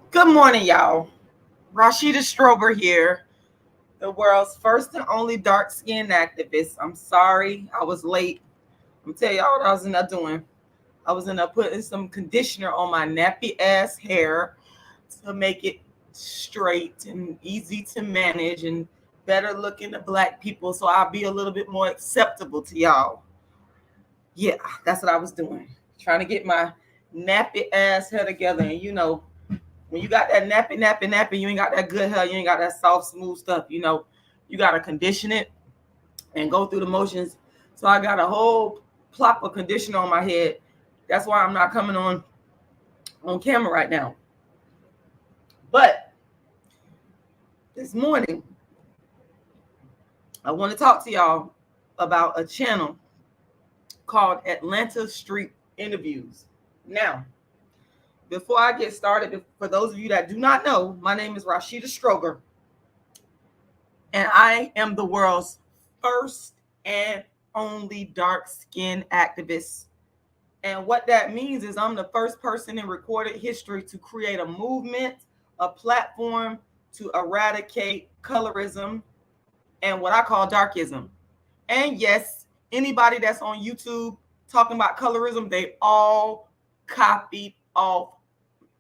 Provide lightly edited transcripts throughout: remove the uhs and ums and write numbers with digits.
Good morning, y'all. Rashida Strober here, the world's first and only dark skinned activist. I'm sorry I was late. I'm tell y'all what I was in there doing. I was in there putting some conditioner on my nappy ass hair to make it straight and easy to manage and better looking to black people so I'll be a little bit more acceptable to y'all. Yeah, that's what I was doing. Trying to get my nappy ass hair together. And when you got that nappy, you ain't got that good hair, you ain't got that soft, smooth stuff, you got to condition it and go through the motions. So I got a whole plop of conditioner on my head. That's why I'm not coming on camera right now. But this morning, I want to talk to y'all about a channel called Atlanta Street Interviews. Now, before I get started, for those of you that do not know, my name is Rashida Stroger, and I am the world's first and only dark-skinned activist. And what that means is I'm the first person in recorded history to create a movement, a platform to eradicate colorism and what I call darkism. And yes, anybody that's on YouTube talking about colorism, they all copied off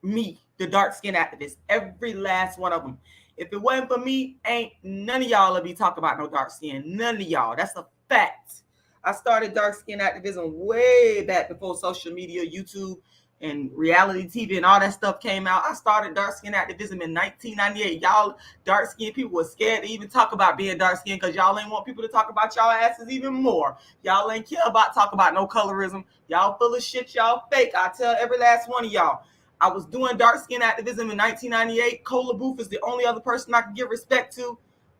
me, the dark-skinned activist, every last one of them. If it wasn't for me, ain't none of y'all will be talking about no dark skin. None of y'all. That's a fact. I started dark skin activism way back before social media, YouTube, and reality TV and all that stuff came out. I started dark skin activism in 1998. Y'all dark skinned people were scared to even talk about being dark skinned because y'all ain't want people to talk about y'all asses even more. Y'all ain't care about talk about no colorism. Y'all full of shit. Y'all fake. I tell every last one of y'all. I was doing dark skin activism in 1998. Cola Booth is the only other person I can give respect to.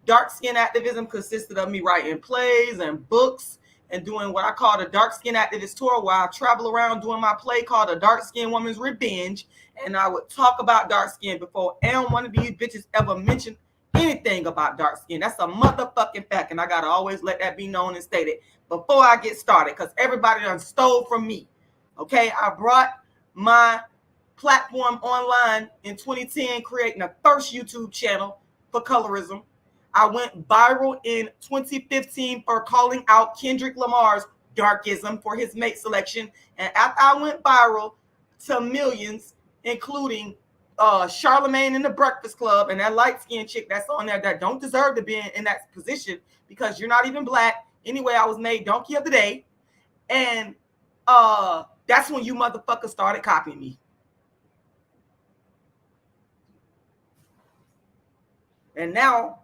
Dark skin activism consisted of me writing plays and books and doing what I call the dark skin activist tour, where I travel around doing my play called The Dark Skin Woman's Revenge. And I would talk about dark skin before any one of these bitches ever mentioned anything about dark skin. That's a motherfucking fact. And I got to always let that be known and stated before I get started, because everybody done stole from me. Okay, I brought my platform online in 2010, creating the first YouTube channel for colorism. I went viral in 2015 for calling out Kendrick Lamar's darkism for his mate selection. And after I went viral to millions, including Charlemagne in the Breakfast Club and that light-skinned chick that's on there that don't deserve to be in that position because you're not even black. Anyway, I was made Donkey of the Day. And that's when you motherfuckers started copying me. And now,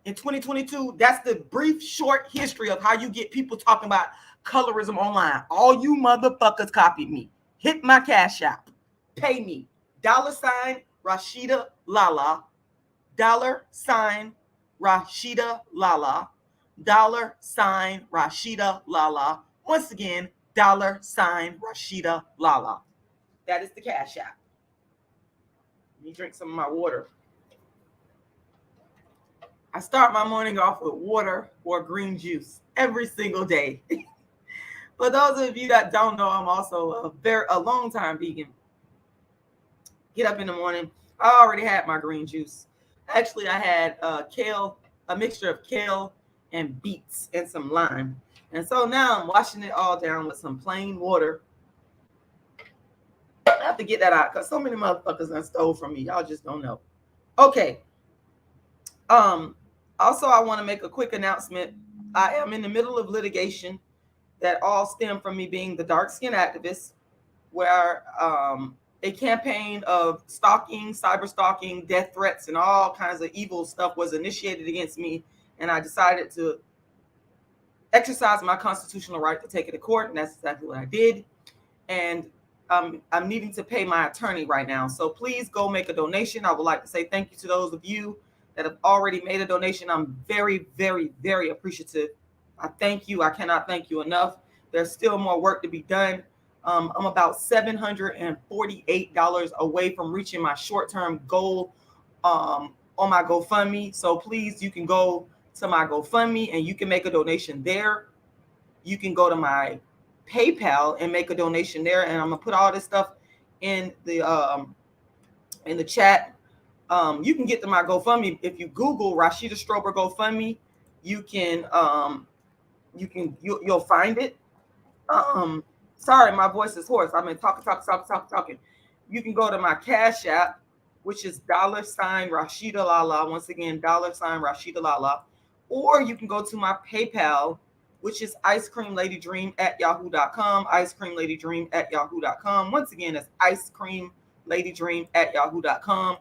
in 2022, that's the brief, short history of how you get people talking about colorism online. All you motherfuckers copied me. Hit my Cash App. Pay me. $ Rashida Lala. $Rashida Lala. $Rashida Lala. Once again, $Rashida Lala. That is the Cash App. Let me drink some of my water. I start my morning off with water or green juice every single day. For those of you that don't know, I'm also a long time vegan. Get up in the morning. I already had my green juice. Actually, I had kale, a mixture of kale and beets and some lime. And so now I'm washing it all down with some plain water. I have to get that out because so many motherfuckers done stole from me. Y'all just don't know. Okay. Also, I want to make a quick announcement. I am in the middle of litigation that all stem from me being the dark skin activist, where a campaign of stalking, cyber stalking, death threats, and all kinds of evil stuff was initiated against me. And I decided to exercise my constitutional right to take it to court. And that's exactly what I did. And I'm needing to pay my attorney right now. So please go make a donation. I would like to say thank you to those of you that have already made a donation. I'm very, very, very appreciative. I thank you. I cannot thank you enough. There's still more work to be done. I'm about $748 away from reaching my short-term goal on my GoFundMe. So please, you can go to my GoFundMe and you can make a donation there. You can go to my PayPal and make a donation there. And I'm going to put all this stuff in the in the chat. You can get to my GoFundMe if you Google Rashida Strober GoFundMe. You'll find it. Sorry, my voice is hoarse. I've been talking. You can go to my Cash App, which is $Rashidalala. Once again, $Rashidalala. Or you can go to my PayPal, which is icecreamladydream@yahoo.com. Icecreamladydream@yahoo.com. Once again, that's icecreamladydream@yahoo.com.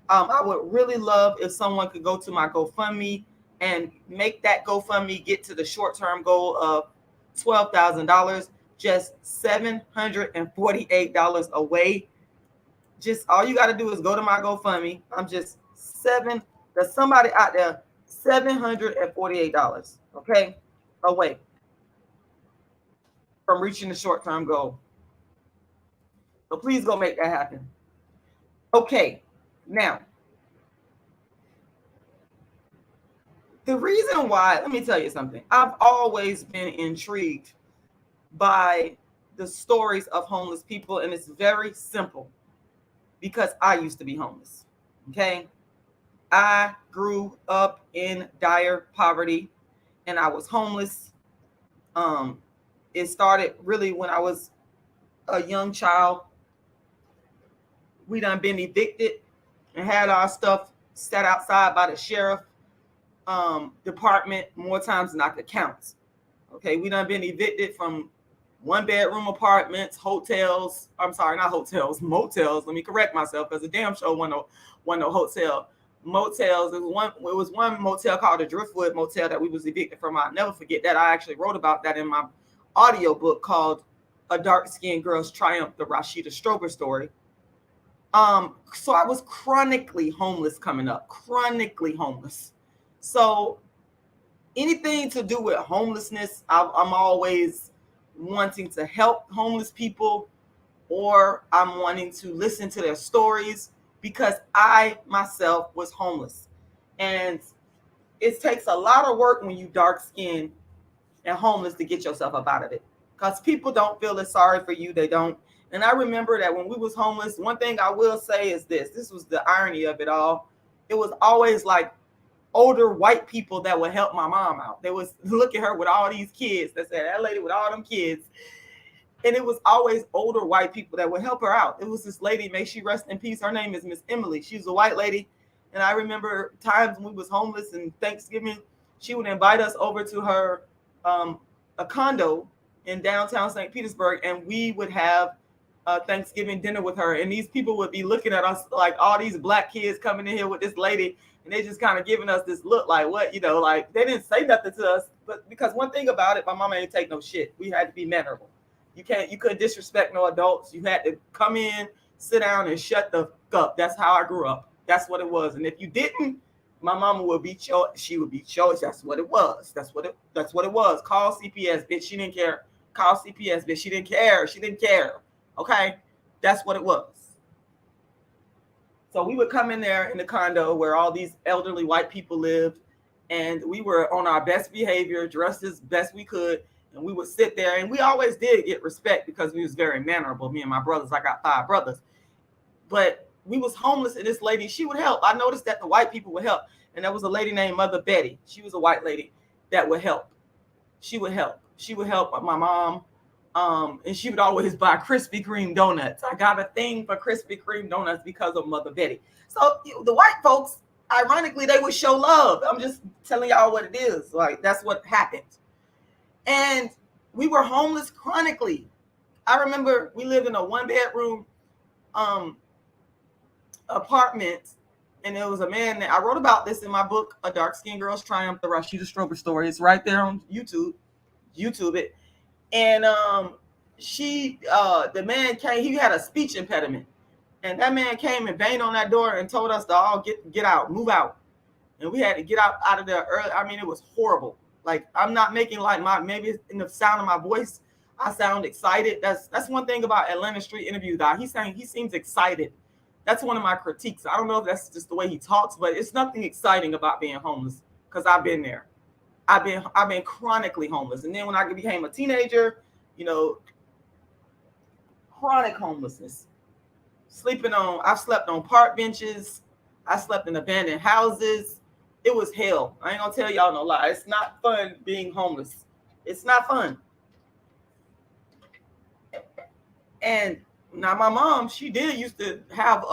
I would really love if someone could go to my GoFundMe and make that GoFundMe get to the short-term goal of $12,000, just $748 away. Just all you got to do is go to my GoFundMe. I'm just there's somebody out there, $748, okay, away from reaching the short-term goal. So please go make that happen. Okay, now, the reason why, let me tell you something. I've always been intrigued by the stories of homeless people, and it's very simple because I used to be homeless, okay? I grew up in dire poverty, and I was homeless. It started really when I was a young child. We done been evicted and had our stuff set outside by the sheriff department more times than I could count. Okay, we done been evicted from 1-bedroom apartments, hotels. I'm sorry, not hotels, motels. Let me correct myself, because the damn show wasn't no hotel. Motels. It was one motel called the Driftwood Motel that we was evicted from. I'll never forget that. I actually wrote about that in my audio book called A Dark-Skinned Girl's Triumph, the Rashida Strober story. So I was chronically homeless coming up, chronically homeless. So anything to do with homelessness, I'm always wanting to help homeless people, or I'm wanting to listen to their stories, because I myself was homeless. And it takes a lot of work when you dark-skinned and homeless to get yourself up out of it, because people don't feel as sorry for you. They don't. And I remember that when we was homeless, one thing I will say is this was the irony of it all. It was always like older white people that would help my mom out. They was look at her with all these kids. They said, that lady with all them kids. And it was always older white people that would help her out. It was this lady, may she rest in peace. Her name is Miss Emily. She was a white lady. And I remember times when we was homeless and Thanksgiving, she would invite us over to her a condo in downtown St. Petersburg, and we would have Thanksgiving dinner with her. And these people would be looking at us like all these black kids coming in here with this lady, and they just kind of giving us this look like, what, you know, like they didn't say nothing to us. But because one thing about it, my mama ain't take no shit. We had to be mannerable. You couldn't disrespect no adults. You had to come in, sit down, and shut the fuck up. That's how I grew up. That's what it was. And if you didn't, my mama would beat you. She would beat you. That's what it was. That's what it was. Call CPS, bitch. She didn't care. Call CPS, bitch. She didn't care. She didn't care. Okay, that's what it was. So we would come in there in the condo where all these elderly white people lived, and we were on our best behavior, dressed as best we could, and we would sit there, and we always did get respect because we was very mannerable. Me and my brothers, I got 5 brothers, but we was homeless, and this lady, she would help. I noticed that the white people would help, and there was a lady named Mother Betty. She was a white lady that would help. She would help my mom. And she would always buy Krispy Kreme donuts. I got a thing for Krispy Kreme donuts because of Mother Betty. So the white folks, ironically, they would show love. I'm just telling y'all what it is. Like, that's what happened. And we were homeless chronically. I remember we lived in a 1-bedroom apartment, and there was a man that I wrote about this in my book, A Dark-Skinned Girl's Triumph, the Rashida Strober story. It's right there on YouTube it. And the man came, he had a speech impediment. And that man came and banged on that door and told us to all get out, move out. And we had to get out of there early. I mean, it was horrible. Like, I'm not making like maybe in the sound of my voice, I sound excited. That's one thing about Atlanta Street Interview guy. He's saying he seems excited. That's one of my critiques. I don't know if that's just the way he talks, but it's nothing exciting about being homeless, because I've been there. I've been chronically homeless. And then when I became a teenager, you know, chronic homelessness. I've slept on park benches. I slept in abandoned houses. It was hell. I ain't gonna tell y'all no lie. It's not fun being homeless. It's not fun. And now my mom, she did used to have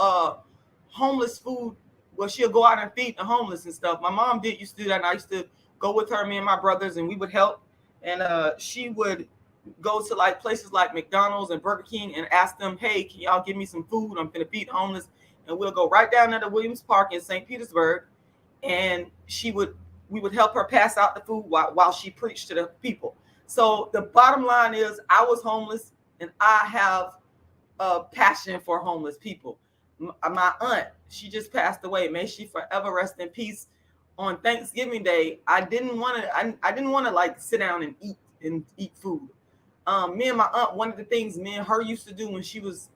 homeless food where she'll go out and feed the homeless and stuff. My mom did used to do that, and I used to go with her, me and my brothers, and we would help. And she would go to like places like McDonald's and Burger King and ask them, hey, can y'all give me some food? I'm gonna feed the homeless. And we'll go right down there to Williams Park in St. Petersburg, and we would help her pass out the food while she preached to the people. So the bottom line is, I was homeless, and I have a passion for homeless people. My aunt, she just passed away. May she forever rest in peace. On Thanksgiving Day, I didn't want to like sit down and eat food. Me and my aunt, one of the things me and her used to do when she was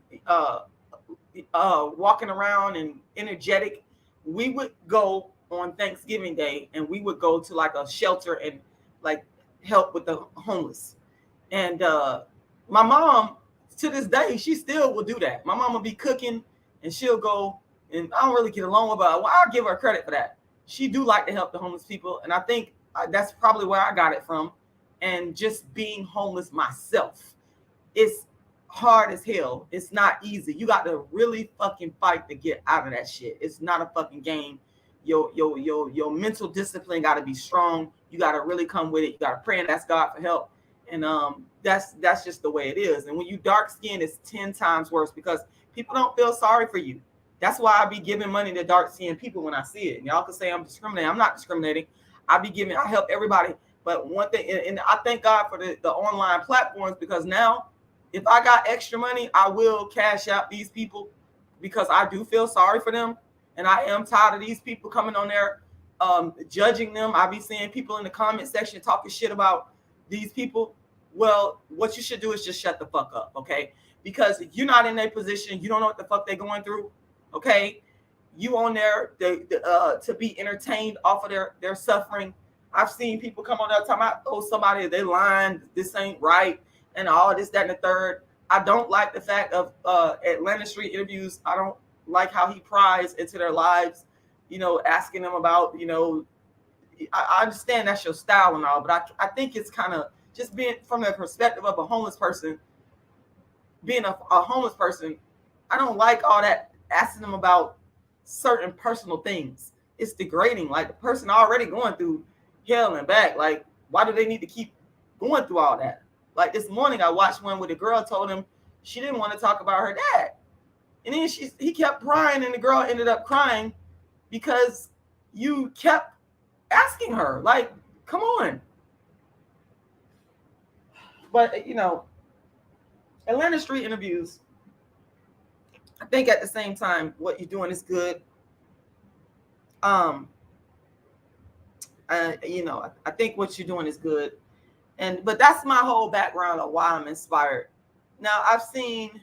walking around and energetic, we would go on Thanksgiving Day and we would go to like a shelter and like help with the homeless. And my mom, to this day, she still will do that. My mom will be cooking and she'll go, and I don't really get along with her. Well, I'll give her credit for that. She do like to help the homeless people, and I think that's probably where I got it from. And just being homeless myself, it's hard as hell. It's not easy. You got to really fucking fight to get out of that shit. It's not a fucking game. Your mental discipline got to be strong. You got to really come with it. You got to pray and ask God for help. And that's just the way it is. And when you dark skinned, it's 10 times worse because people don't feel sorry for you. That's why I be giving money to dark skinned people when I see it. And y'all can say I'm discriminating. I'm not discriminating. I help everybody. But one thing, and I thank God for the online platforms, because now if I got extra money, I will cash out these people because I do feel sorry for them. And I am tired of these people coming on there judging them. I be seeing people in the comment section talking shit about these people. Well, what you should do is just shut the fuck up, okay? Because you're not in their position. You don't know what the fuck they're going through, okay? You on there to be entertained off of their suffering. I've seen people come on there talking about, oh, somebody, they lying, this ain't right, and all this, that, and the third. I don't like the fact of Atlanta Street interviews. I don't like how he pries into their lives, asking them about, I understand that's your style and all, but I think it's kind of just being from the perspective of a homeless person, being a homeless person, I don't like all that asking them about certain personal things. It's degrading. Like, the person already going through hell and back. Like, why do they need to keep going through all that? Like, this morning I watched one where the girl told him she didn't want to talk about her dad. And then he kept crying, and the girl ended up crying because you kept asking her. Like, come on. But, Atlanta Street interviews, I think at the same time, what you're doing is good. I think what you're doing is good. But that's my whole background of why I'm inspired. Now, I've seen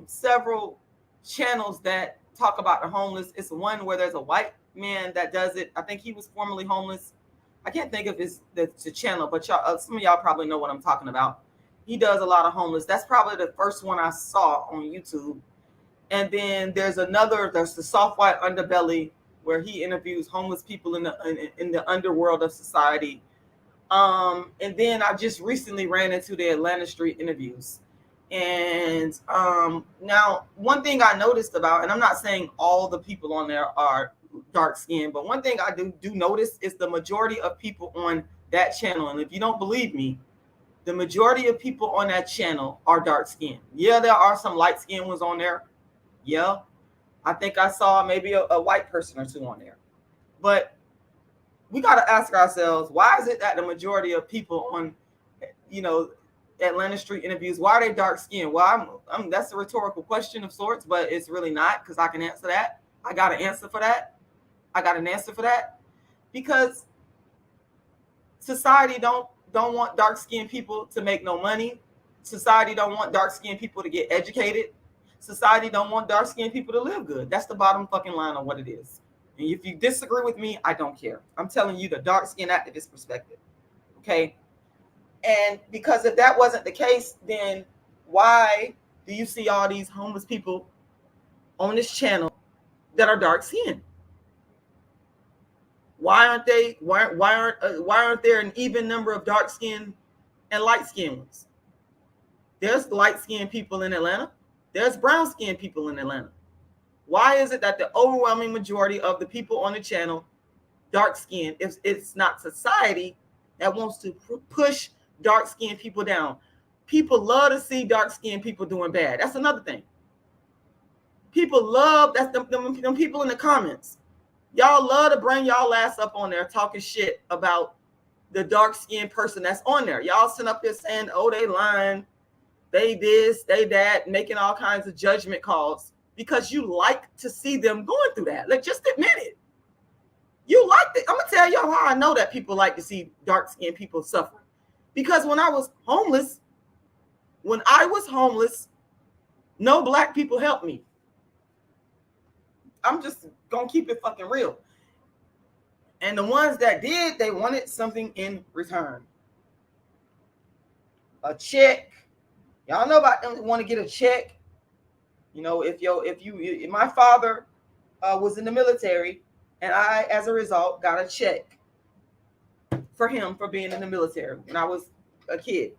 several channels that talk about the homeless. It's one where there's a white man that does it. I think he was formerly homeless. I can't think of the channel, but y'all, some of y'all probably know what I'm talking about. He does a lot of homeless. That's probably the first one I saw on YouTube. And then there's the Soft White Underbelly, where he interviews homeless people in the underworld of society. And then I just recently ran into the Atlanta Street interviews. And now one thing I noticed about, and I'm not saying all the people on there are dark skinned, but one thing I do notice is the majority of people on that channel. And if you don't believe me, the majority of people on that channel are dark skinned. Yeah, there are some light skinned ones on there. Yeah, I think I saw maybe a white person or two on there. But we got to ask ourselves, why is it that the majority of people on, Atlanta Street interviews, why are they dark skinned? Well, that's a rhetorical question of sorts, but it's really not, because I can answer that. I got an answer for that. Because society don't want dark skinned people to make no money. Society don't want dark skinned people to get educated. Society don't want dark skinned people to live good. That's the bottom fucking line on what it is. And if you disagree with me, I don't care. I'm telling you the dark skinned activist perspective. Okay. And because if that wasn't the case, then why do you see all these homeless people on this channel that are dark skinned? Why aren't there an even number of dark skinned and light skinned ones? There's light skinned people in Atlanta. There's brown skinned people in Atlanta. Why is it that the overwhelming majority of the people on the channel dark skinned? If it's not society that wants to push dark skinned people down. People love to see dark skinned people doing bad. That's another thing. People love, that's them people in the comments. Y'all love to bring y'all ass up on there talking shit about the dark skinned person that's on there. Y'all sitting up there saying, oh, they lying, they this, they that, making all kinds of judgment calls because you like to see them going through that. Like, just admit it. You like it. I'm gonna tell y'all how I know that people like to see dark skinned people suffer. Because when I was homeless, no black people helped me. I'm just gonna keep it fucking real. And the ones that did, they wanted something in return. A check. Y'all know about them want to get a check. You know, if my father was in the military, and I, as a result, got a check for him for being in the military when I was a kid.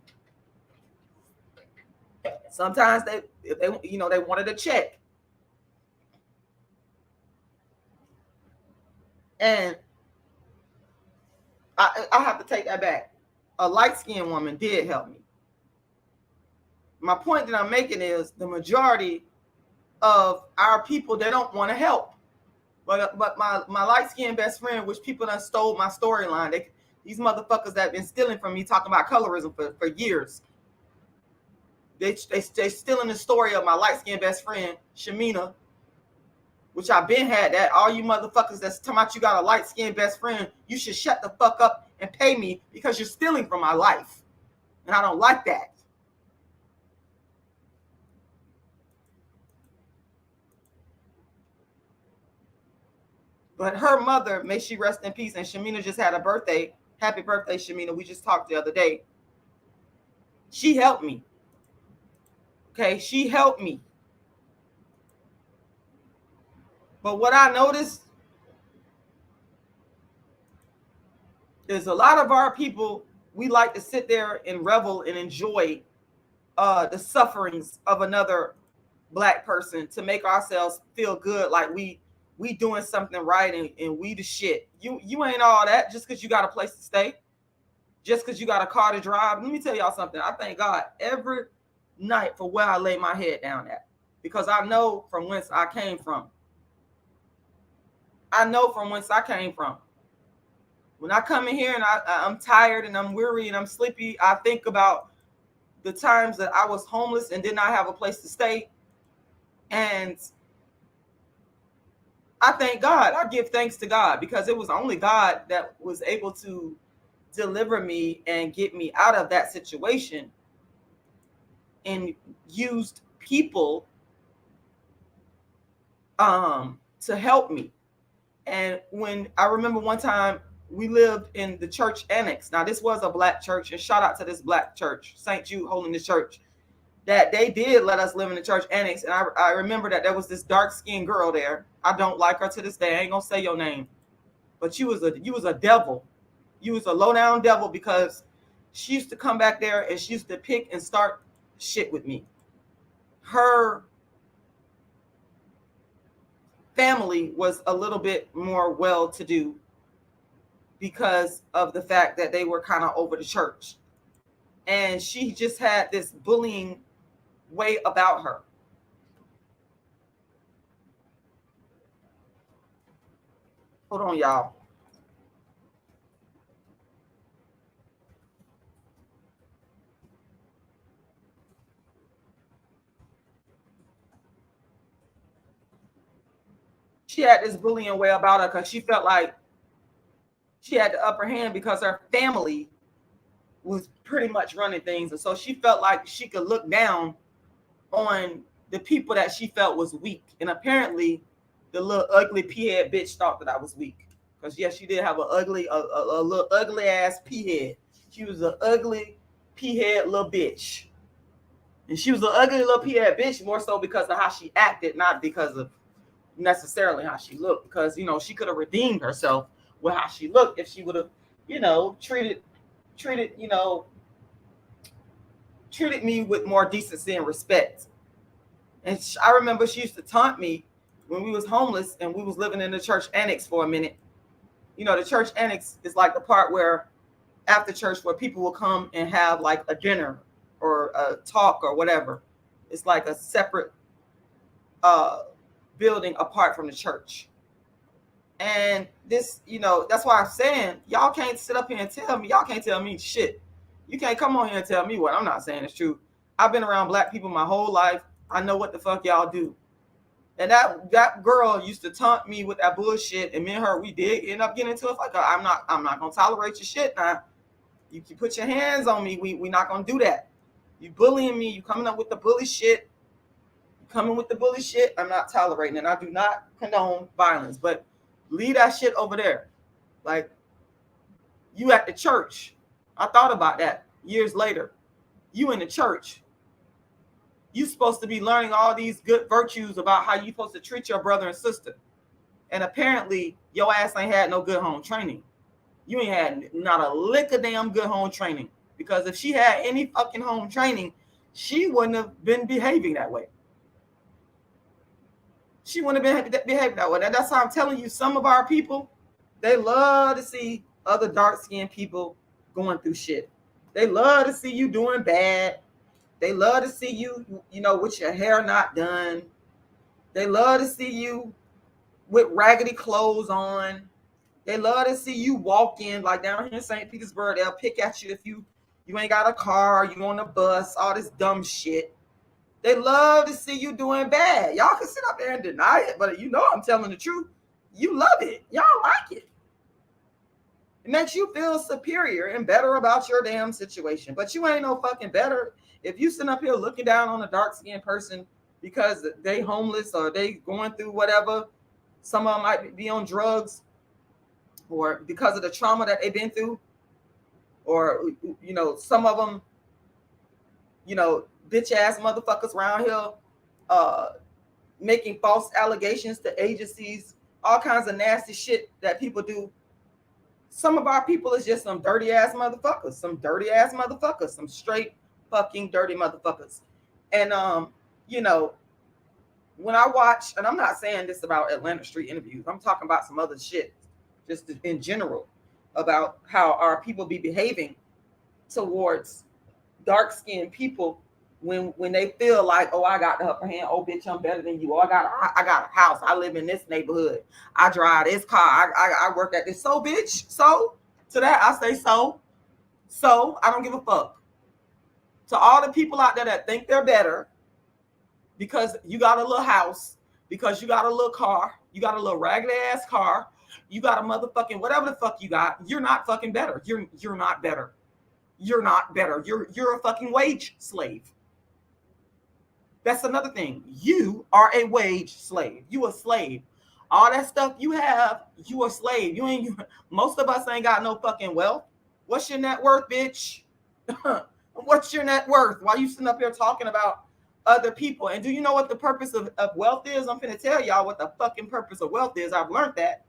Sometimes they wanted a check. And I have to take that back. A light-skinned woman did help me. My point that I'm making is the majority of our people, they don't want to help. But my light-skinned best friend, which people done stole my storyline. These motherfuckers that have been stealing from me, talking about colorism for years. They stealing the story of my light-skinned best friend, Shamina, which I've been had that. All you motherfuckers that's talking about you got a light-skinned best friend, you should shut the fuck up and pay me because you're stealing from my life. And I don't like that. But her mother, may she rest in peace, and Shamina just had a birthday. Happy birthday, Shamina. We just talked the other day. She helped me. Okay, she helped me. But what I noticed is a lot of our people, we like to sit there and revel and enjoy the sufferings of another black person to make ourselves feel good, like we doing something right and we the shit. You ain't all that just because you got a place to stay, just because you got a car to drive. Let me tell y'all something. I thank God every night for where I lay my head down at, because I know from whence I came from. I know from whence I came from. When I come in here and I'm tired and I'm weary and I'm sleepy, I think about the times that I was homeless and did not have a place to stay. And I thank God. I give thanks to God, because it was only God that was able to deliver me and get me out of that situation, and used people to help me. And when I remember one time we lived in the church annex. Now this was a black church, and shout out to this black church, St. Jude Holiness Church, that they did let us live in the church annex. And I remember that there was this dark-skinned girl there. I don't like her to this day. I ain't gonna say your name, but you was a devil. You was a low-down devil, because she used to come back there and she used to pick and start shit with me. Her family was a little bit more well-to-do because of the fact that they were kind of over the church. And she just had this bullying way about her. Hold on, y'all. She had this bullying way about her because she felt like she had the upper hand because her family was pretty much running things. And so she felt like she could look down on the people that she felt was weak. And apparently the little ugly pea-head bitch thought that I was weak. Because yes, she did have a little ugly ass pea-head. She was an ugly pea-head little bitch. And she was an ugly little P-head bitch, more so because of how she acted, not because of necessarily how she looked. Because, you know, she could have redeemed herself with how she looked if she would have, you know, treated, you know, treated me with more decency and respect. And I remember she used to taunt me when we was homeless and we was living in the church annex for a minute. You know, the church annex is like the part where after church where people will come and have like a dinner or a talk or whatever. It's like a separate building apart from the church. And this, you know, that's why I'm saying y'all can't sit up here and tell me, y'all can't tell me shit. You can't come on here and tell me what I'm not saying is true. I've been around black people my whole life. I know what the fuck y'all do. And that girl used to taunt me with that bullshit, and me and her, we did end up getting into it. Like, I'm not gonna tolerate your shit now. You can put your hands on me. We not gonna do that. You bullying me. You coming up with the bully shit. I'm not tolerating it. I do not condone violence, but leave that shit over there. Like, you at the church. I thought about that years later. You in the church. You supposed to be learning all these good virtues about how you supposed to treat your brother and sister. And apparently your ass ain't had no good home training. You ain't had not a lick of damn good home training. Because if she had any fucking home training, she wouldn't have been behaving that way. She wouldn't have been behaving that way. And that's how I'm telling you, some of our people, they love to see other dark-skinned people going through shit. They love to see you doing bad. They love to see you, you know, with your hair not done. They love to see you with raggedy clothes on. They love to see you walk in, like down here in St. Petersburg. They'll pick at you if you ain't got a car, you on a bus, all this dumb shit. They love to see you doing bad. Y'all can sit up there and deny it, but you know I'm telling the truth. You love it. Y'all like it. It makes you feel superior and better about your damn situation. But you ain't no fucking better. If you sit up here looking down on a dark-skinned person because they homeless or they going through whatever, some of them might be on drugs or because of the trauma that they've been through, or, you know, some of them, you know, bitch-ass motherfuckers around here making false allegations to agencies, all kinds of nasty shit that people do. Some of our people is just some dirty-ass motherfuckers, some straight fucking dirty motherfuckers. And you know, when I watch, and I'm not saying this about Atlanta Street interviews, I'm talking about some other shit just in general about how our people be behaving towards dark-skinned people when they feel like, oh, I got the upper hand, oh bitch, I'm better than you, oh, I got a house, I live in this neighborhood, I drive this car, I work at this. So bitch, so to that I say so I don't give a fuck. To all the people out there that think they're better because you got a little house, because you got a little car, you got a little raggedy ass car, you got a motherfucking whatever the fuck you got, you're not fucking better. You're not better. You're not better. You're a fucking wage slave. That's another thing. You are a wage slave. You a slave. All that stuff you have, you a slave. Most of us ain't got no fucking wealth. What's your net worth, bitch? What's your net worth? Why you sitting up here talking about other people? And do you know what the purpose of wealth is? I'm finna tell y'all what the fucking purpose of wealth is. I've learned that.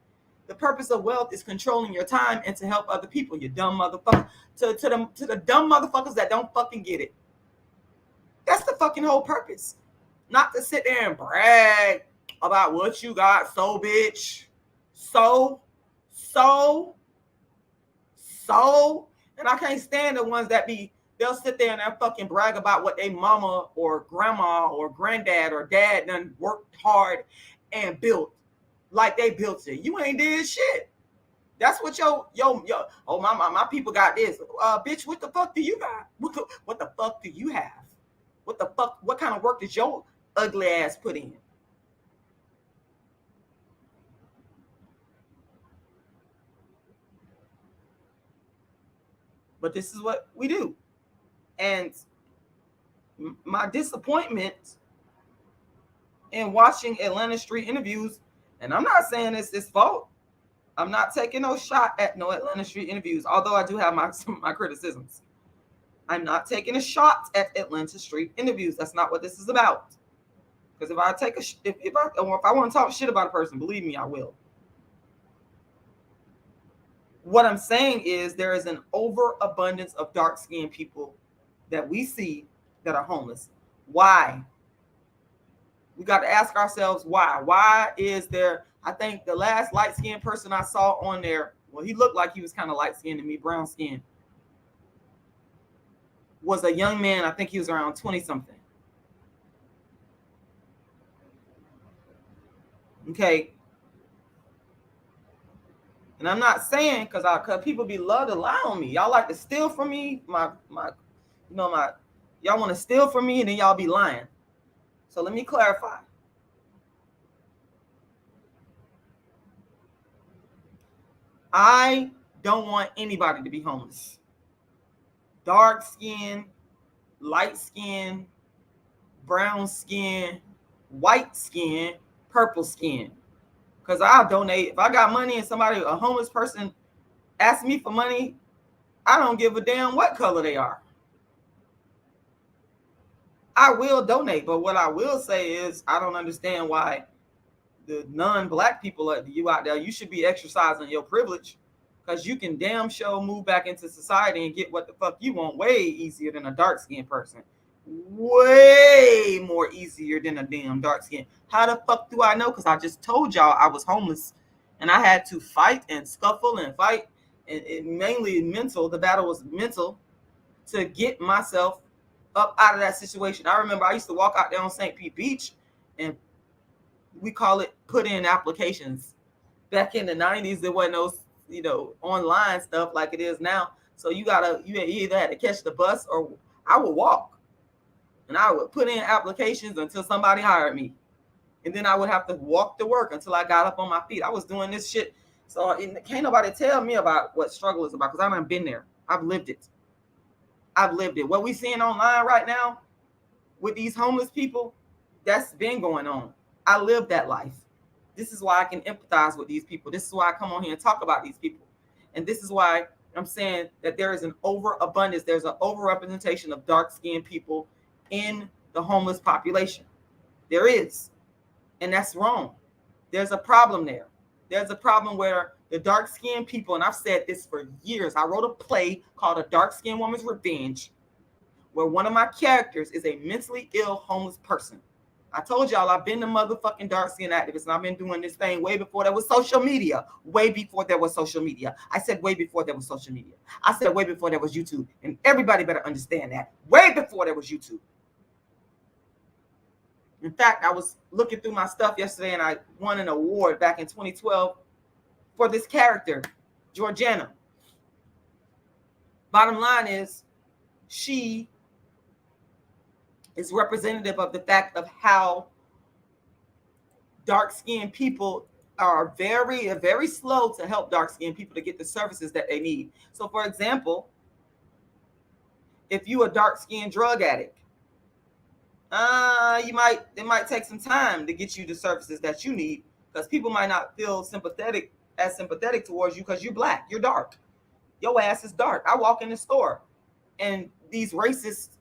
The purpose of wealth is controlling your time and to help other people, you dumb motherfucker. To the dumb motherfuckers that don't fucking get it. That's the fucking whole purpose. Not to sit there and brag about what you got, so bitch. So. And I can't stand the ones that they'll sit there and they'll fucking brag about what they mama or grandma or granddad or dad done worked hard and built. Like they built it. You ain't did shit. That's what your oh my people got this. Bitch, what the fuck do you got? What the fuck do you have? What kind of work did your ugly ass put in? But this is what we do. And my disappointment in watching Atlanta Street interviews, and I'm not saying it's his fault. I'm not taking no shot at no Atlanta Street interviews, although I do have my criticisms. I'm not taking a shot at Atlanta street interviews. That's not what this is about. Because if I take if I want to talk shit about a person, believe me, I will. What I'm saying is there is an overabundance of dark-skinned people that we see that are homeless. Why? We got to ask ourselves why. Why is there? I think the last light-skinned person I saw on there, well, he looked like he was kind of light-skinned to me, brown-skinned, was a young man. I think he was around 20-something. Okay. And I'm not saying because people be love to lie on me. Y'all like to steal from me. Y'all want to steal from me and then y'all be lying. So let me clarify. I don't want anybody to be homeless. Dark skin, light skin, brown skin, white skin, purple skin. Because I'll donate. If I got money and a homeless person asks me for money, I don't give a damn what color they are. I will donate. But what I will say is I don't understand why the non-black people you out there, you should be exercising your privilege because you can damn sure move back into society and get what the fuck you want way easier than a dark-skinned person. Way more easier than a damn dark skin. How the fuck do I know? Because I just told y'all I was homeless and I had to fight and scuffle and fight. And mainly mental. The battle was mental to get myself up out of that situation. I remember I used to walk out there on St. Pete Beach and we call it put in applications. Back in the 90s, there wasn't no, online stuff like it is now. So you either had to catch the bus or I would walk. And I would put in applications until somebody hired me. And then I would have to walk to work until I got up on my feet. I was doing this shit. So can't nobody tell me about what struggle is about because I haven't been there. I've lived it. What we seeing online right now with these homeless people, that's been going on. I lived that life. This is why I can empathize with these people. This is why I come on here and talk about these people. And this is why I'm saying that there is an overabundance. There's an overrepresentation of dark-skinned people in the homeless population. There is. And that's wrong. There's a problem there. There's a problem where the dark-skinned people, and I've said this for years, I wrote a play called A Dark-Skinned Woman's Revenge, where one of my characters is a mentally ill homeless person. I told y'all I've been the motherfucking dark-skinned activist, and I've been doing this thing way before there was social media. Way before there was social media. I said way before there was social media. I said way before there was YouTube. And everybody better understand that. Way before there was YouTube. In fact, I was looking through my stuff yesterday and I won an award back in 2012 for this character, Georgiana. Bottom line is, she is representative of the fact of how dark-skinned people are very, very slow to help dark-skinned people to get the services that they need. So, for example, if you're a dark-skinned drug addict, it might take some time to get you the services that you need because people might not feel sympathetic towards you because you're black, you're dark, your ass is dark. I walk in the store and these racists,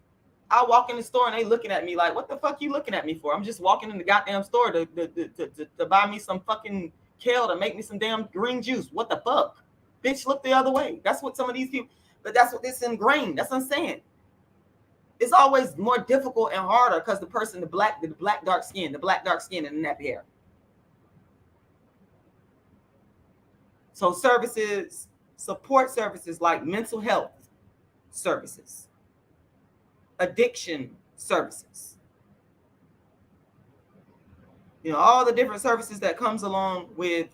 I walk in the store and they looking at me like, what the fuck you looking at me for? I'm just walking in the goddamn store to buy me some fucking kale to make me some damn green juice. What the fuck? Bitch, look the other way. That's what some of these people, but that's what this ingrained. That's what I'm saying. It's always more difficult and harder because the black dark skin and the nappy hair. So support services like mental health services, addiction services, all the different services that comes along with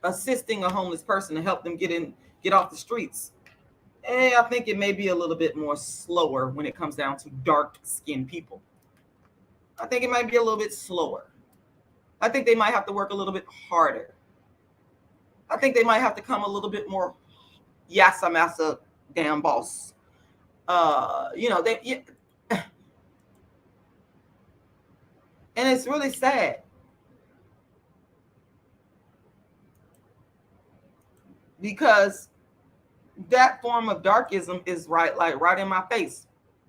assisting a homeless person to help them get off the streets. And I think it may be a little bit more slower when it comes down to dark-skinned people. I think it might be a little bit slower. I think they might have to work a little bit harder. I think they might have to come a little bit more yassa massa damn boss. And it's really sad. because that form of darkism is right in my face.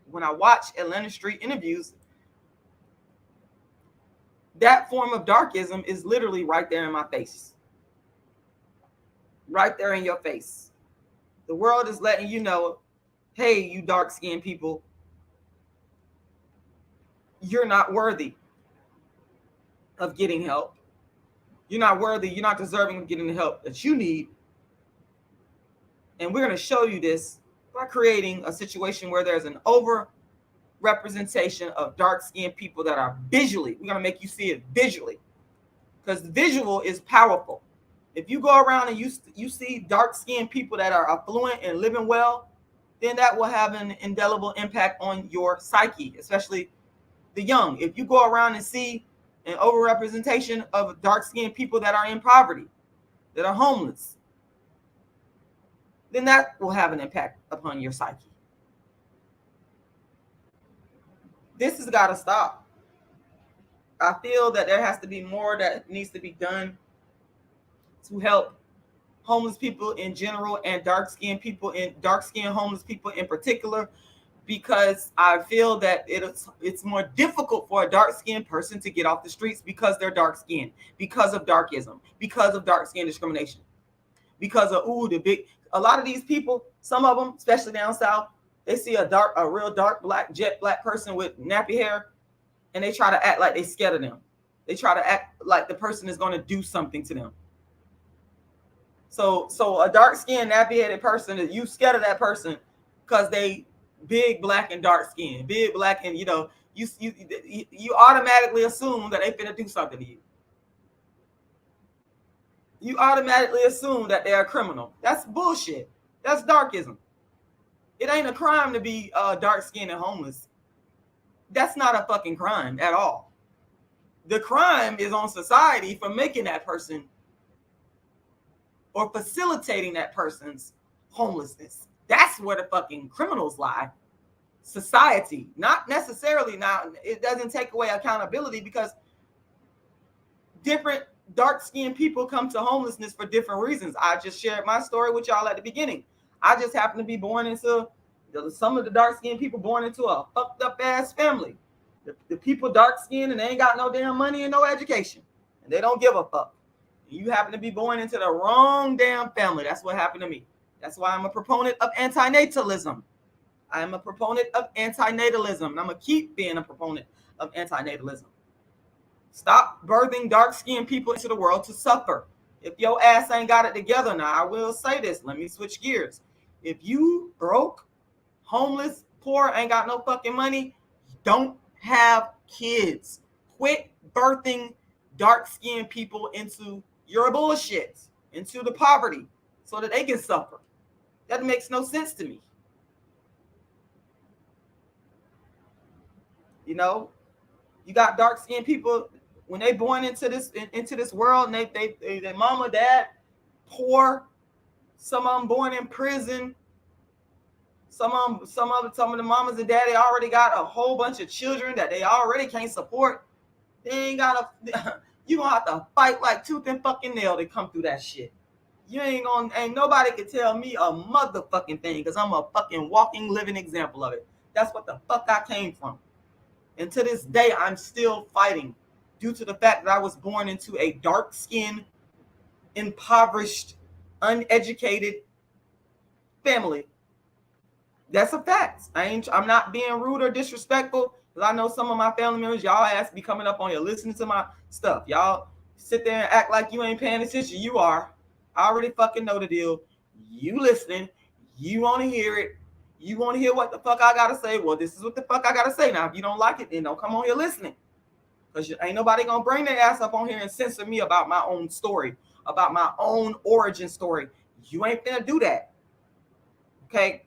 When I watch Atlanta Street interviews, that form of darkism is literally right there in my face. Right there in your face. The world is letting you know, hey, you dark-skinned people, you're not worthy of getting help. You're not worthy, you're not deserving of getting the help that you need. And we're going to show you this by creating a situation where there's an over-representation of dark-skinned people that are visually, we're going to make you see it visually, because visual is powerful. If you go around and you see dark-skinned people that are affluent and living well, then that will have an indelible impact on your psyche, especially the young. If you go around and see an overrepresentation of dark-skinned people that are in poverty, that are homeless, then that will have an impact upon your psyche. This has got to stop. I feel that there has to be more that needs to be done to help homeless people in general and dark-skinned homeless people in particular, because I feel that it's more difficult for a dark-skinned person to get off the streets because they're dark-skinned, because of darkism, because of dark-skin discrimination, because of a lot of these people, some of them, especially down south, they see a real dark jet black person with nappy hair, and they try to act like they're scared of them. They try to act like the person is going to do something to them. So a dark-skinned, nappy-headed person, you scared of that person because they big, black, and dark-skinned, big, black, and you automatically assume that they finna do something to you. You automatically assume that they're a criminal. That's bullshit. That's darkism. It ain't a crime to be dark-skinned and homeless. That's not a fucking crime at all. The crime is on society for making that person or facilitating that person's homelessness. That's where the fucking criminals lie. Society, not necessarily. Now, it doesn't take away accountability, because different dark-skinned people come to homelessness for different reasons. I just shared my story with y'all at the beginning. I just happened to be born into, some of the dark-skinned people born into a fucked up ass family. The people dark-skinned and they ain't got no damn money and no education, and they don't give a fuck. You happen to be born into the wrong damn family. That's what happened to me. That's why I'm a proponent of antinatalism. I'm a proponent of antinatalism, and I'm going to keep being a proponent of antinatalism. Stop birthing dark-skinned people into the world to suffer. If your ass ain't got it together, now I will say this. Let me switch gears. If you broke, homeless, poor, ain't got no fucking money, don't have kids. Quit birthing dark-skinned people into your bullshit, into the poverty, so that they can suffer. That makes no sense to me. You know, you got dark-skinned people when they born into this world, and they mama, dad, poor. Some of them born in prison. Some of the mamas and daddy already got a whole bunch of children that they already can't support. They ain't got you gonna have to fight like tooth and fucking nail to come through that shit. You ain't nobody can tell me a motherfucking thing, because I'm a fucking walking, living example of it. That's what the fuck I came from. And to this day, I'm still fighting due to the fact that I was born into a dark-skinned, impoverished, uneducated family. That's a fact. I'm not being rude or disrespectful, because I know some of my family members, y'all ass be coming up on here listening to my stuff. Y'all sit there and act like you ain't paying attention. You are. I already fucking know the deal. You listening. You want to hear it. You want to hear what the fuck I got to say? Well, this is what the fuck I got to say. Now, if you don't like it, then don't come on here listening. Because ain't nobody going to bring their ass up on here and censor me about my own story, about my own origin story. You ain't finna do that. Okay?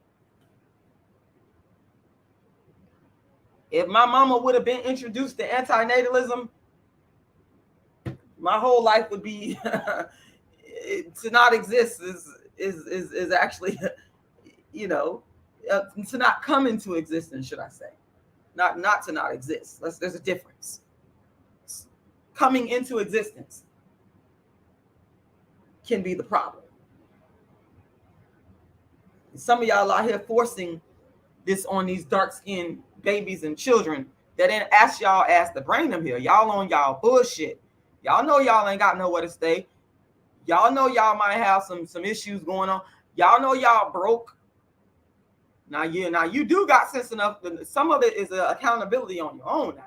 If my mama would have been introduced to antinatalism, my whole life would be to not exist is actually, to not come into existence, should I say. Not to not exist. There's a difference. Coming into existence can be the problem. Some of y'all out here forcing this on these dark-skinned babies and children that didn't ask y'all ass to bring them here. Y'all on y'all bullshit. Y'all know y'all ain't got nowhere to stay. Y'all know y'all might have some issues going on. Y'all know y'all broke. Now you do got sense enough. Some of it is accountability on your own now.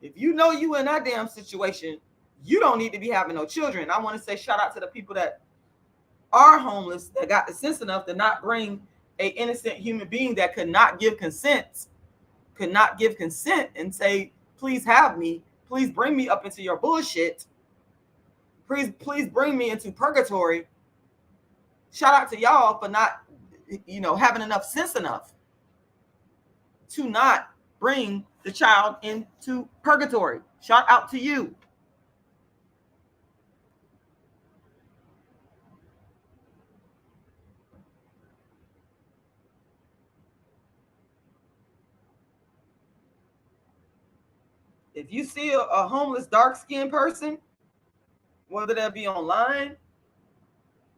If you know you in that damn situation, you don't need to be having no children. I want to say shout out to the people that are homeless that got the sense enough to not bring a innocent human being that could not give consent and say, please have me, please bring me up into your bullshit, please bring me into purgatory. Shout out to y'all for not, having enough sense enough to not bring the child into purgatory. Shout out to you. If you see a homeless dark-skinned person, whether that be online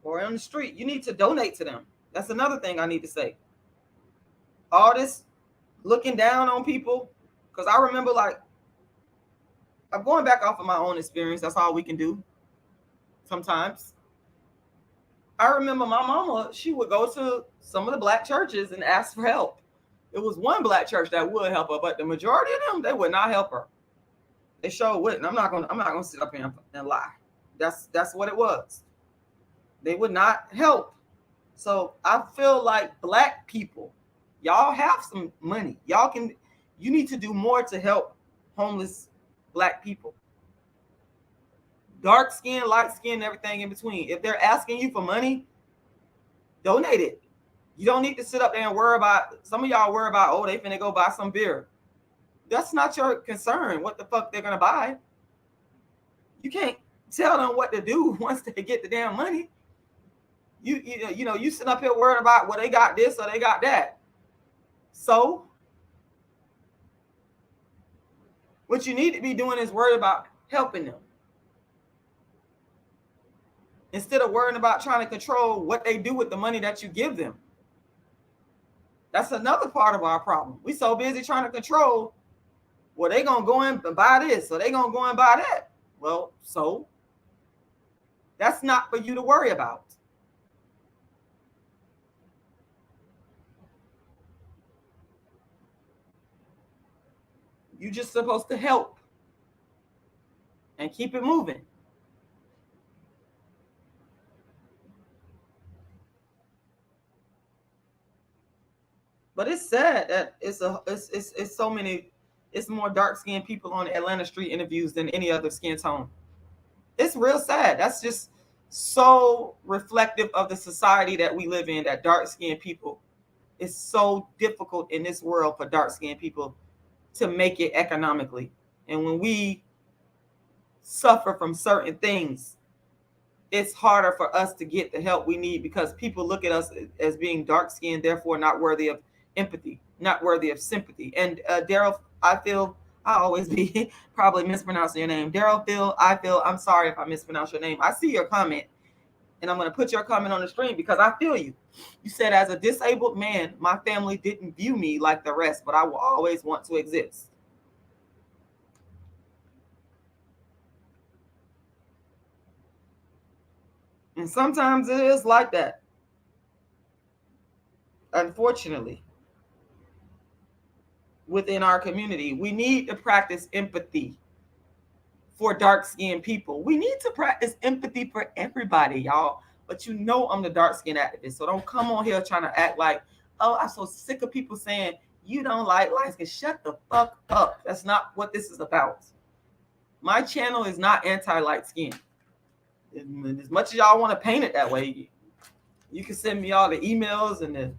or on the street, you need to donate to them. That's another thing I need to say. All this looking down on people, because I remember, like, I'm going back off of my own experience. That's all we can do sometimes. I remember my mama, she would go to some of the black churches and ask for help. It was one black church that would help her, but the majority of them, they would not help her. They sure wouldn't. I'm not gonna sit up here and lie. That's what it was. They would not help. So I feel like black people, y'all have some money. You need to do more to help homeless black people. Dark skin, light skin, everything in between. If they're asking you for money, donate it. You don't need to sit up there and worry about, some of y'all worry about, oh, they finna go buy some beer. That's not your concern, what the fuck they're gonna buy. You can't tell them what to do once they get the damn money. You sit up here worried about, well, they got this or they got that. So what you need to be doing is worried about helping them, instead of worrying about trying to control what they do with the money that you give them. That's another part of our problem. We so busy trying to control, well, they gonna go in and buy this, or they gonna go and buy that. Well, so that's not for you to worry about. You're just supposed to help and keep it moving. But it's sad that it's so many, it's more dark-skinned people on the Atlanta street interviews than any other skin tone. It's real sad. That's just so reflective of the society that we live in, that dark-skinned people, it's so difficult in this world for dark-skinned people to make it economically. And when we suffer from certain things, it's harder for us to get the help we need, because people look at us as being dark-skinned, therefore not worthy of empathy, not worthy of sympathy. And Daryl, I always be probably mispronouncing your name. Daryl, I'm sorry if I mispronounce your name. I see your comment, and I'm going to put your comment on the screen because I feel you. You said, as a disabled man, my family didn't view me like the rest, but I will always want to exist. And sometimes it is like that, unfortunately, within our community. We need to practice empathy for dark-skinned people. We need to practice empathy for everybody, y'all. But I'm the dark-skinned activist, so don't come on here trying to act like, oh, I'm so sick of people saying you don't like light skin. Shut the fuck up. That's not what this is about. My channel is not anti-light skin. As much as y'all want to paint it that way, you can send me all the emails and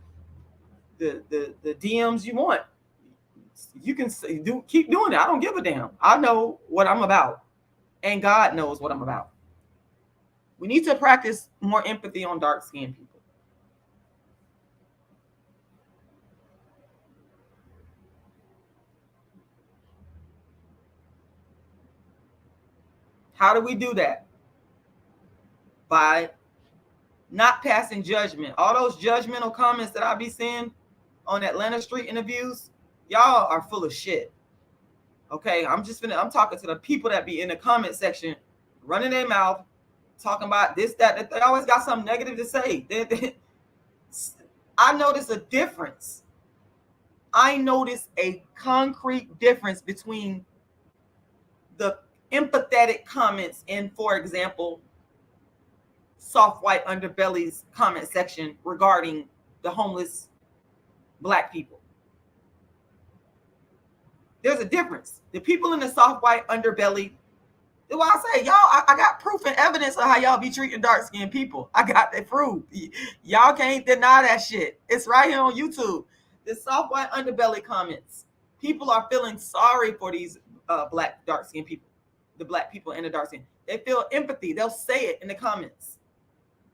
the DMs you want. You can keep doing it. I don't give a damn. I know what I'm about, and God knows what I'm about. We need to practice more empathy on dark-skinned people. How do we do that? By not passing judgment. All those judgmental comments that I be seeing on Atlanta street interviews, y'all are full of shit. Okay, I'm talking to the people that be in the comment section, running their mouth, talking about this, that. They always got something negative to say. I notice a difference. I notice a concrete difference between the empathetic comments in, for example, soft white underbelly's comment section regarding the homeless Black people. There's a difference. The people in the soft white underbelly, that's why I say, y'all, I got proof and evidence of how y'all be treating dark-skinned people. I got that proof. Y'all can't deny that shit. It's right here on YouTube. The soft white underbelly comments. People are feeling sorry for these Black dark-skinned people, the Black people and the dark-skinned. They feel empathy. They'll say it in the comments.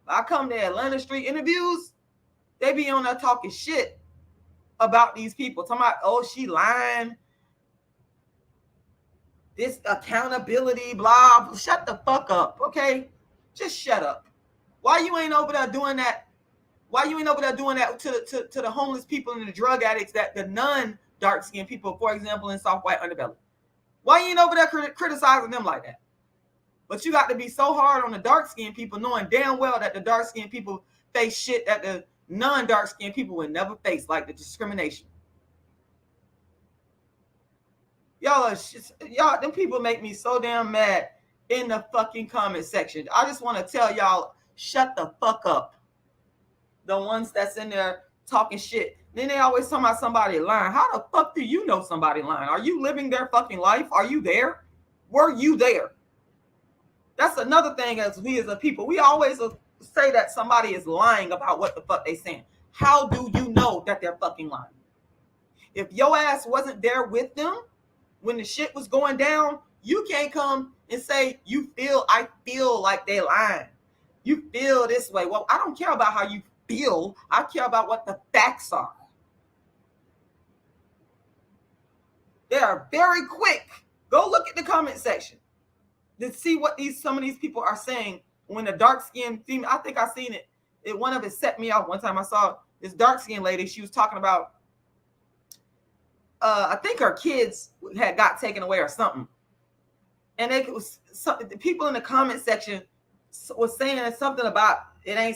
I come to Atlanta street interviews, they be on there talking shit about these people. Talking about, oh, she lying. This accountability, blah. Shut the fuck up, okay? Just shut up. Why you ain't over there doing that? Why you ain't over there doing that to the homeless people and the drug addicts, that the non-dark-skinned people, for example, in soft white underbelly? Why you ain't over there criticizing them like that? But you got to be so hard on the dark-skinned people, knowing damn well that the dark-skinned people face shit that the non-dark-skinned people would never face, like the discrimination. Y'all, them people make me so damn mad in the fucking comment section. I just want to tell y'all, shut the fuck up. The ones that's in there talking shit. Then they always talk about somebody lying. How the fuck do you know somebody lying? Are you living their fucking life? Are you there? Were you there? That's another thing as we as a people. We always say that somebody is lying about what the fuck they saying. How do you know that they're fucking lying? If your ass wasn't there with them when the shit was going down, you can't come and say, I feel like they lying. You feel this way. Well, I don't care about how you feel. I care about what the facts are. They are very quick. Go look at the comment section to see what some of these people are saying when the dark-skinned female, I think I seen it. One of it set me off one time. I saw this dark-skinned lady. She was talking about, I think her kids had got taken away or something. And the people in the comment section was saying something about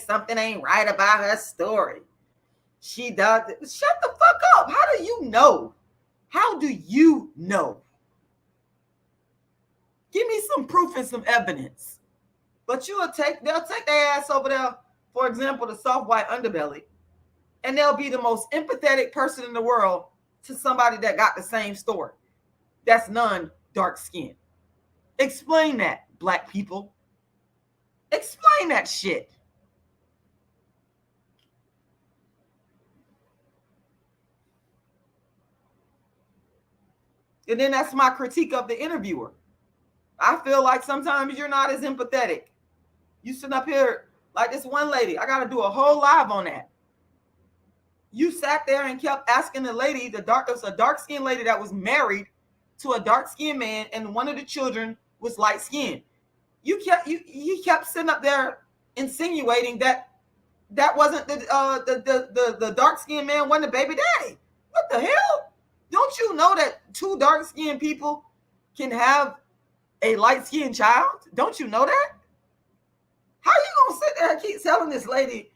something ain't right about her story. She does it. Shut the fuck up. How do you know? How do you know? Give me some proof and some evidence. But they'll take their ass over there, for example, the soft white underbelly, and they'll be the most empathetic person in the world to somebody that got the same story. That's non-dark skin. Explain that, Black people. Explain that shit. And then that's my critique of the interviewer. I feel like sometimes you're not as empathetic. You sit up here like this one lady. I got to do a whole live on that. You sat there and kept asking the lady, it was a dark-skinned lady that was married to a dark-skinned man, and one of the children was light-skinned. You kept sitting up there insinuating that wasn't the dark-skinned man wasn't the baby daddy. What the hell? Don't you know that two dark-skinned people can have a light-skinned child? Don't you know that? How are you gonna sit there and keep telling this lady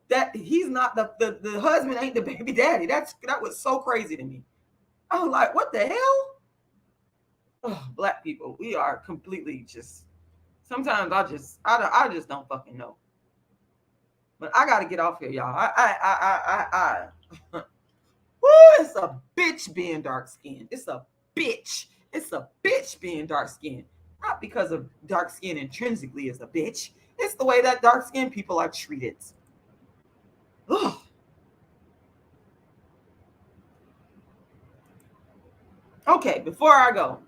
that he's not the husband ain't the baby daddy? That was so crazy to me. I was like, what the hell? Oh, Black people, we are completely just. Sometimes I just don't fucking know. But I gotta get off here, y'all. Woo, it's a bitch being dark skinned. It's a bitch. It's a bitch being dark skinned. Not because of dark skin intrinsically is a bitch. It's the way that dark skinned people are treated. Ugh. Okay, before I go,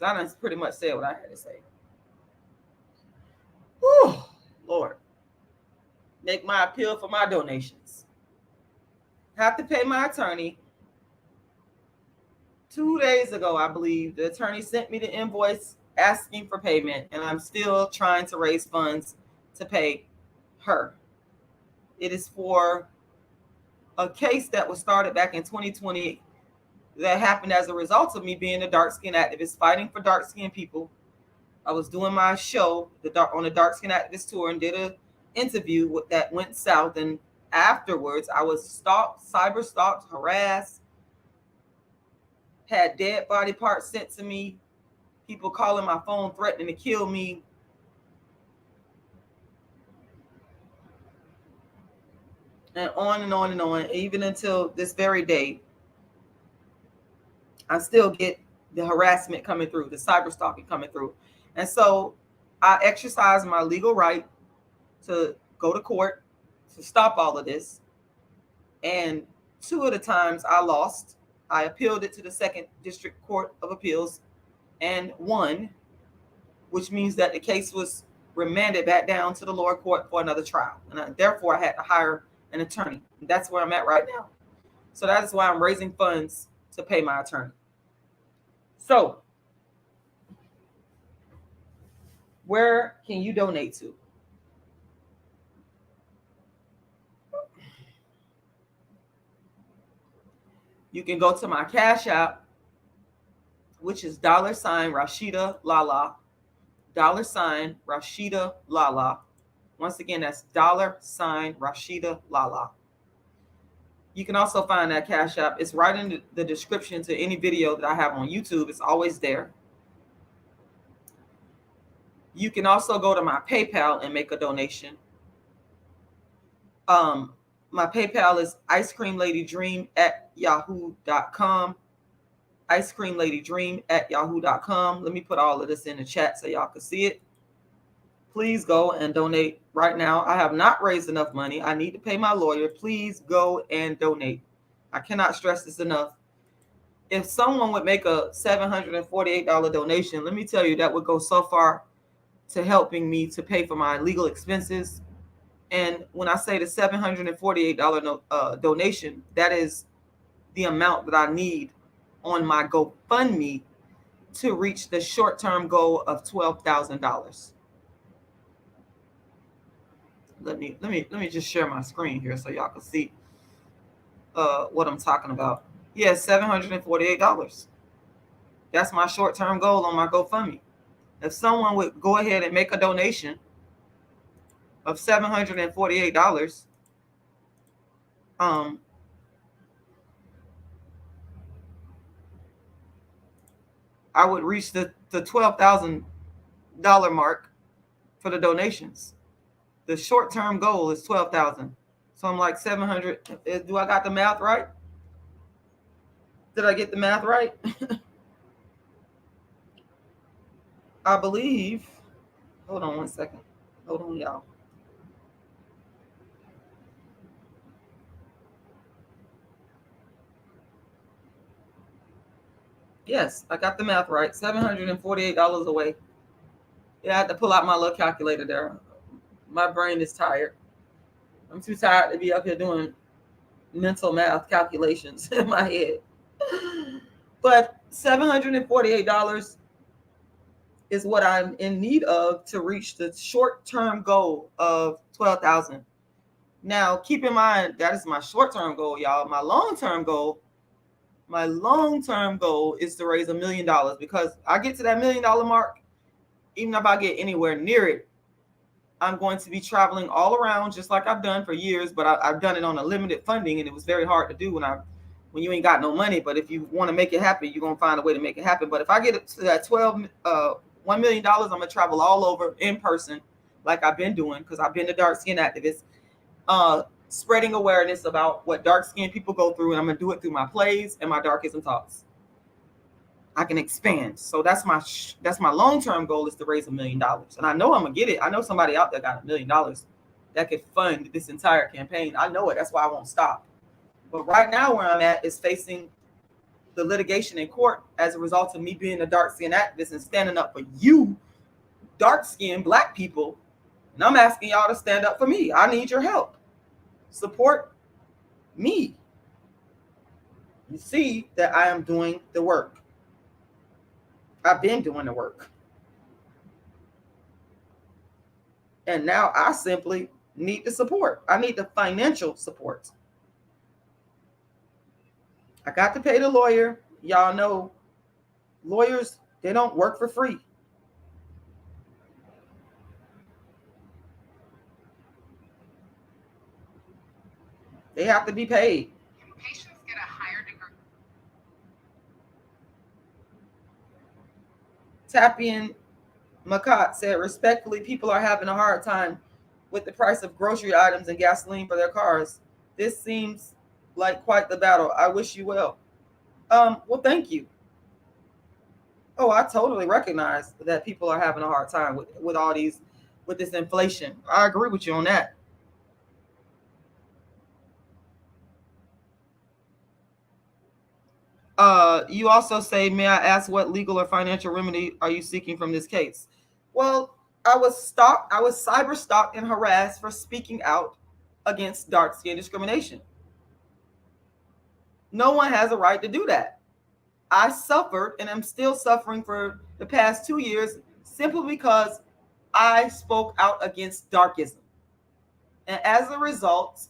I done pretty much said what I had to say. Whew, Lord. Make my appeal for my donations. Have to pay my attorney. 2 days ago, I believe, the attorney sent me the invoice asking for payment, and I'm still trying to raise funds to pay her. It is for a case that was started back in 2020 that happened as a result of me being a dark-skinned activist fighting for dark-skinned people. I was doing my show on the dark-skinned activist tour and did an interview that went south. And afterwards, I was stalked, cyber stalked, harassed, had dead body parts sent to me, people calling my phone threatening to kill me. And on and on and on, even until this very day, I still get the harassment coming through, the cyber stalking coming through. And so I exercise my legal right to go to court to stop all of this. And 2 of the times I lost. I appealed it to the 2nd District Court of Appeals and won, which means that the case was remanded back down to the lower court for another trial. And therefore, I had to hire an attorney. And that's where I'm at right now. So that is why I'm raising funds to pay my attorney. So where can you donate to? You can go to my Cash App, which is $Rashida Lala, $Rashida Lala. Once again, that's $Rashida Lala. You can also find that Cash App. It's right in the description to any video that I have on YouTube. It's always there. You can also go to my PayPal and make a donation. My PayPal is icecreamladydream@yahoo.com. icecreamladydream@yahoo.com. Let me put all of this in the chat so y'all can see it. Please go and donate right now. I have not raised enough money. I need to pay my lawyer. Please go and donate. I cannot stress this enough. If someone would make a $748 donation, let me tell you, that would go so far to helping me to pay for my legal expenses. And when I say the $748 donation, that is the amount that I need on my GoFundMe to reach the short-term goal of $12,000. Let me just share my screen here so y'all can see what I'm talking about. Yes, $748. That's my short-term goal on my GoFundMe. If someone would go ahead and make a donation of $748, I would reach the $12,000 mark for the donations. The short-term goal is $12,000. So I'm like 700. Do I got the math right? Did I get the math right? I believe. Hold on one second. Hold on, y'all. Yes, I got the math right. $748 away. Yeah, I had to pull out my little calculator there. My brain is tired. I'm too tired to be up here doing mental math calculations in my head. But $748 is what I'm in need of to reach the short-term goal of $12,000. Now, keep in mind, that is my short-term goal, y'all. My long-term goal is to raise $1 million, because I get to that $1 million mark, even if I get anywhere near it, I'm going to be traveling all around just like I've done for years, but I've done it on a limited funding, and it was very hard to do when you ain't got no money. But if you want to make it happen, you're going to find a way to make it happen. But if I get to that $1 million, I'm going to travel all over in person like I've been doing, because I've been a dark-skinned activist, spreading awareness about what dark-skinned people go through, and I'm going to do it through my plays and my darkism talks. I can expand. So that's my long-term goal, is to raise $1 million. And I know I'm going to get it. I know somebody out there got $1 million that could fund this entire campaign. I know it. That's why I won't stop. But right now where I'm at is facing the litigation in court as a result of me being a dark-skinned activist and standing up for you, dark-skinned Black people. And I'm asking y'all to stand up for me. I need your help. Support me. You see that I am doing the work. I've been doing the work. And now I simply need the support. I need the financial support. I got to pay the lawyer. Y'all know lawyers, they don't work for free. They have to be paid. Can patients get a higher degree? Tapian Makat said, respectfully, people are having a hard time with the price of grocery items and gasoline for their cars. This seems like quite the battle. I wish you well. Well, thank you. Oh, I totally recognize that people are having a hard time with all these, with this inflation. I agree with you on that. You also say, may I ask what legal or financial remedy are you seeking from this case? Well, I was cyber stalked and harassed for speaking out against dark skin discrimination. No one has a right to do that. I suffered and I'm still suffering for the past 2 years simply because I spoke out against darkism. And as a result,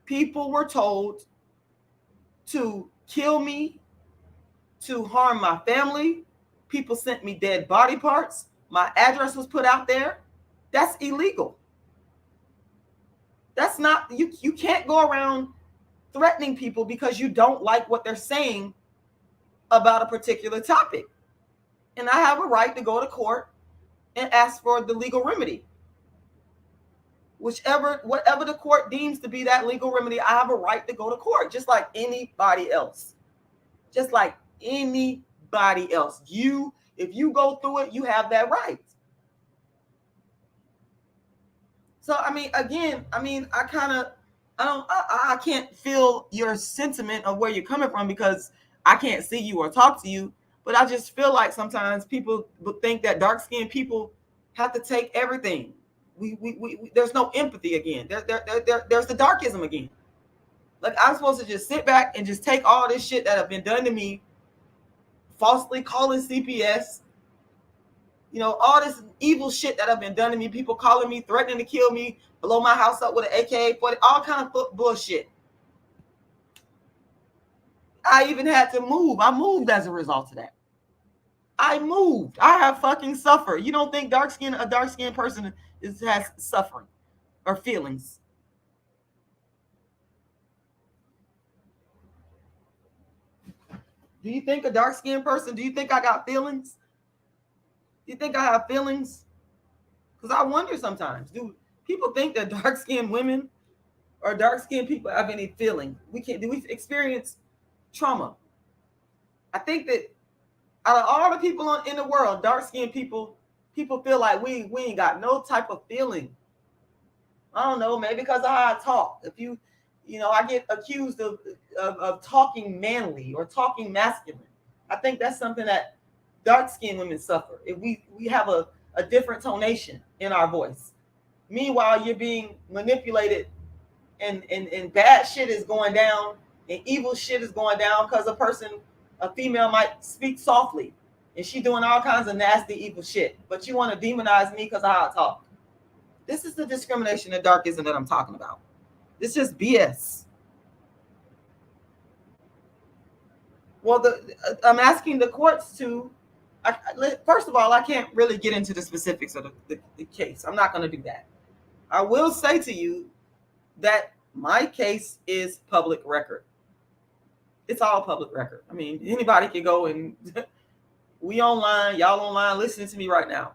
people were told to kill me, to harm my family. People sent me dead body parts. My address was put out there. That's illegal. That's not, you can't go around threatening people because you don't like what they're saying about a particular topic. And I have a right to go to court and ask for the legal remedy. Whatever the court deems to be that legal remedy, I have a right to go to court, just like anybody else. Just like anybody else. If you go through it, you have that right. So I mean, again, I can't feel your sentiment of where you're coming from because I can't see you or talk to you. But I just feel like sometimes people think that dark-skinned people have to take everything. We there's no empathy again. There's the darkism again. Like, I'm supposed to just sit back and just take all this shit that have been done to me, falsely calling CPS, all this evil shit that have been done to me, people calling me, threatening to kill me, blow my house up with an AK-40, all kind of bullshit. I even had to move. I moved as a result of that. I moved. I have fucking suffered. You don't think a dark-skinned person has suffering or feelings? Do you think a dark-skinned person, do you think I got feelings? Do you think I have feelings? Because I wonder sometimes, do people think that dark-skinned women or dark-skinned people have any feeling? Do we experience trauma? I think that out of all the people in the world, dark-skinned people feel like we ain't got no type of feeling. I don't know, maybe because of how I talk. If I get accused of talking manly or talking masculine. I think that's something that dark-skinned women suffer. If we have a different tonation in our voice. Meanwhile, you're being manipulated and bad shit is going down and evil shit is going down because a female might speak softly and she doing all kinds of nasty evil shit. But you want to demonize me because of how I talk. This is the discrimination and darkism that I'm talking about. This is just BS. Well, I'm asking the courts to. First of all, I can't really get into the specifics of the case. I'm not going to do that. I will say to you that my case is public record. It's all public record. I mean, anybody can go and we online, y'all online, listening to me right now.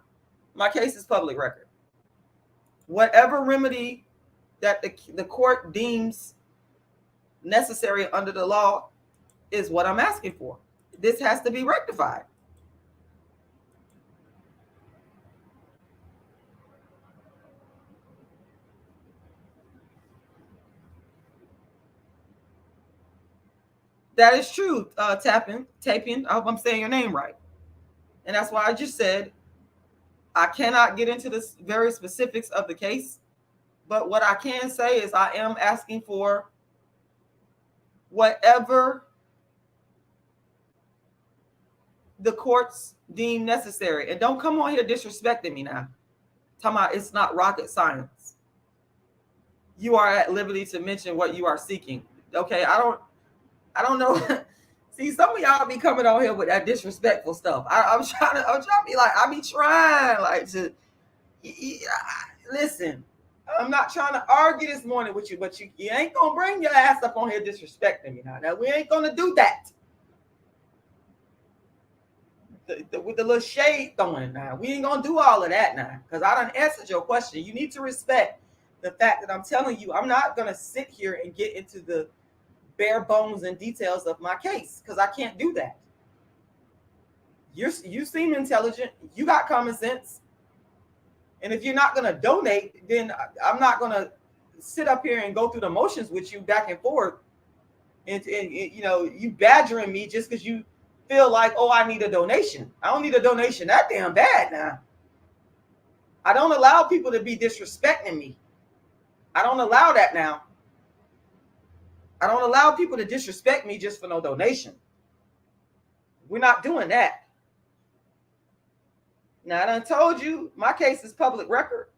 My case is public record. Whatever remedy that the court deems necessary under the law is what I'm asking for. This has to be rectified. That is true, Tapian. I hope I'm saying your name right. And that's why I just said I cannot get into the very specifics of the case. But what I can say is I am asking for whatever the courts deem necessary. And don't come on here disrespecting me now. Talking about it's not rocket science. You are at liberty to mention what you are seeking. Okay, I don't know. See, some of y'all be coming on here with that disrespectful stuff. I'm trying to be like, I be trying like to listen. I'm not trying to argue this morning with you, but you ain't gonna bring your ass up on here disrespecting me now. Now we ain't gonna do that. With the little shade throwing now, we ain't gonna do all of that now, because I done answered your question. You need to respect the fact that I'm telling you, I'm not gonna sit here and get into the bare bones and details of my case, because I can't do that. You seem intelligent, you got common sense, and if you're not gonna donate, then I'm not gonna sit up here and go through the motions with you back and forth, and you know, you badgering me just because you feel like, oh, I need a donation. I don't need a donation that damn bad now. I don't allow people to be disrespecting me. I don't allow that now. I don't allow people to disrespect me just for no donation. We're not doing that. Now, I done told you my case is public record.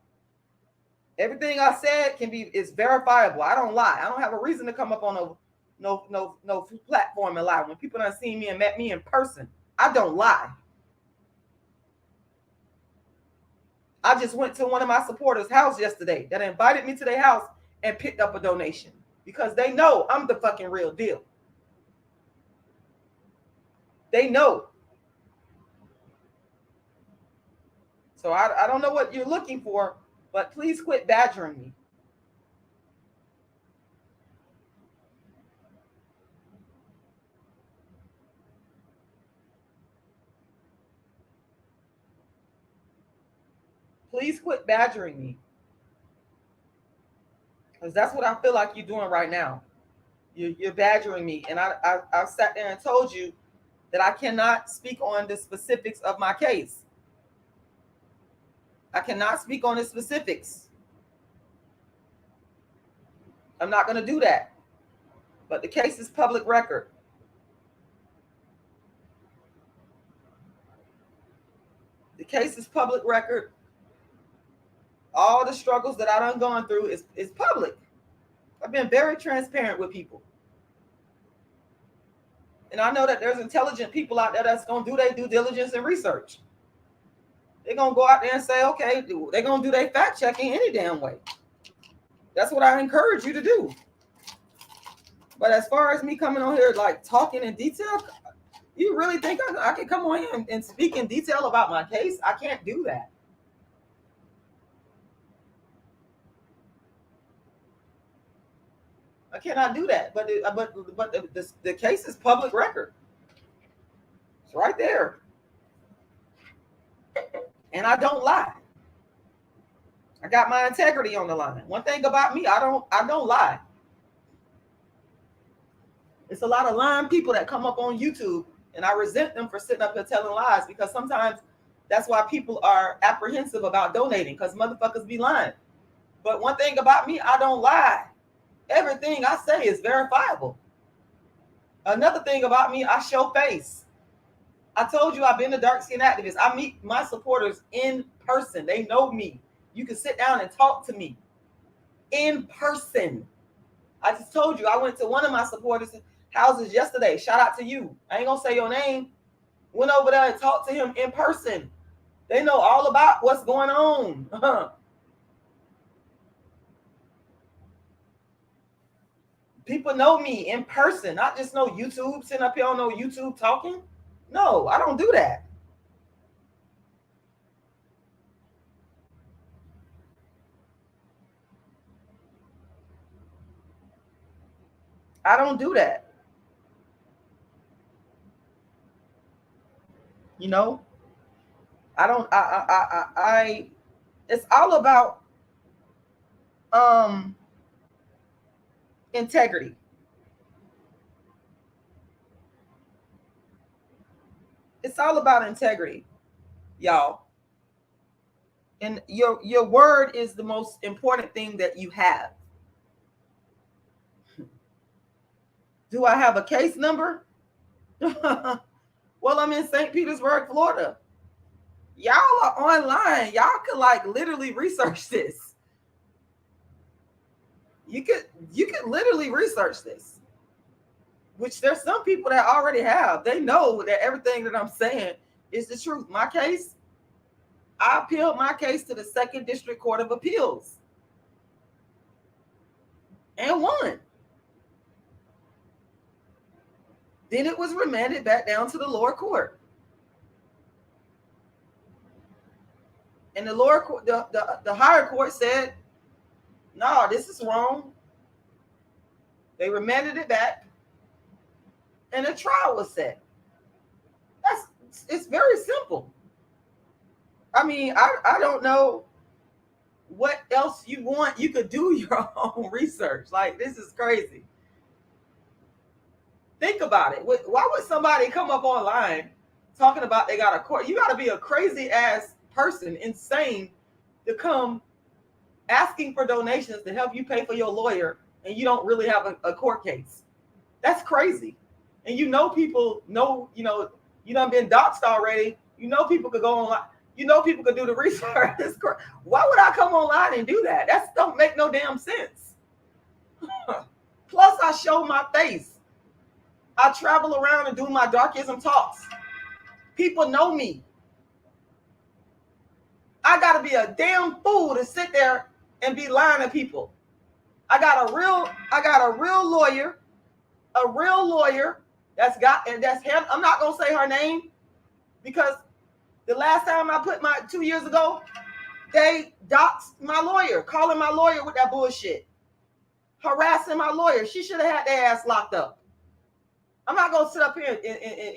Everything I said is verifiable. I don't lie. I don't have a reason to come up on no platform and lie. When people done seen me and met me in person, I don't lie. I just went to one of my supporters' house yesterday that invited me to their house and picked up a donation because they know I'm the fucking real deal. They know. So I don't know what you're looking for, but please quit badgering me. Please quit badgering me. Because that's what I feel like you're doing right now. You're badgering me. And I sat there and told you that I cannot speak on the specifics of my case. I cannot speak on the specifics. I'm not going to do that. But the case is public record. The case is public record. All the struggles that I done gone through is public. I've been very transparent with people. And I know that there's intelligent people out there that's going to do their due diligence and research. They're going to go out there and say, okay, they're going to do their fact checking any damn way. That's what I encourage you to do. But as far as me coming on here, like talking in detail, you really think I can come on here and speak in detail about my case? I can't do that. I cannot do that. But the case is public record. It's right there. And I don't lie. I got my integrity on the line. One thing about me, I don't lie. It's a lot of lying people that come up on YouTube, and I resent them for sitting up here telling lies, because sometimes that's why people are apprehensive about donating, because motherfuckers be lying. But one thing about me, I don't lie. Everything I say is verifiable. Another thing about me, I show face. I told you I've been a dark-skinned activist. I meet my supporters in person. They know me. You can sit down and talk to me in person. I just told you I went to one of my supporters' houses yesterday. Shout out to you. I ain't gonna say your name. Went over there and talked to him in person. They know all about what's going on. People know me in person, not just no YouTube, sitting up here on no YouTube talking. No, I don't do that. I don't do that. You know, I don't. I it's all about integrity. It's all about integrity, y'all. And your word is the most important thing that you have. Do I have a case number? Well, I'm in St. Petersburg, Florida. Y'all are online. Y'all could like literally research this. You could literally research this. Which there's some people that already have. They know that everything that I'm saying is the truth. My case, I appealed my case to the Second District Court of Appeals and won. Then it was remanded back down to the lower court. And the lower court, the higher court said, no, this is wrong. They remanded it back and a trial was set. It's very simple. I mean, I don't know what else you want. You could do your own research. Like, this is crazy. Think about it. Why would somebody come up online talking about they got a court? You got to be a crazy ass person, insane, to come asking for donations to help you pay for your lawyer and you don't really have a court case. That's crazy. And people know, you done been doxxed already. People could go online. People could do the research. Why would I come online and do that? That don't make no damn sense. Plus, I show my face. I travel around and do my darkism talks. People know me. I gotta be a damn fool to sit there and be lying to people. I got a real lawyer, that's I'm not gonna say her name because the last time I put 2 years ago, they doxed my lawyer, calling my lawyer with that bullshit, harassing my lawyer. She should have had their ass locked up. I'm not gonna sit up here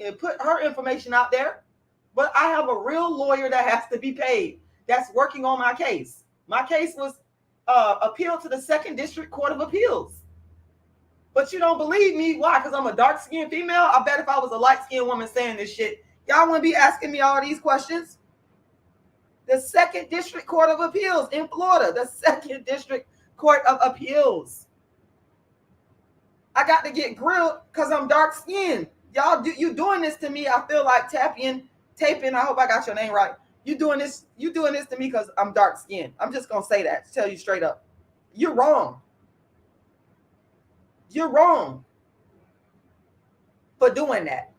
and put her information out there, but I have a real lawyer that has to be paid that's working on my case. My case was appealed to the Second District Court of Appeals. But you don't believe me. Why? Because I'm a dark-skinned female? I bet if I was a light-skinned woman saying this shit, y'all wouldn't be asking me all these questions. The Second District Court of Appeals in Florida. The Second District Court of Appeals. I got to get grilled because I'm dark-skinned. You doing this to me. I feel like taping. I hope I got your name right. You doing this to me because I'm dark-skinned. I'm just going to say that, to tell you straight up. You're wrong. You're wrong for doing that.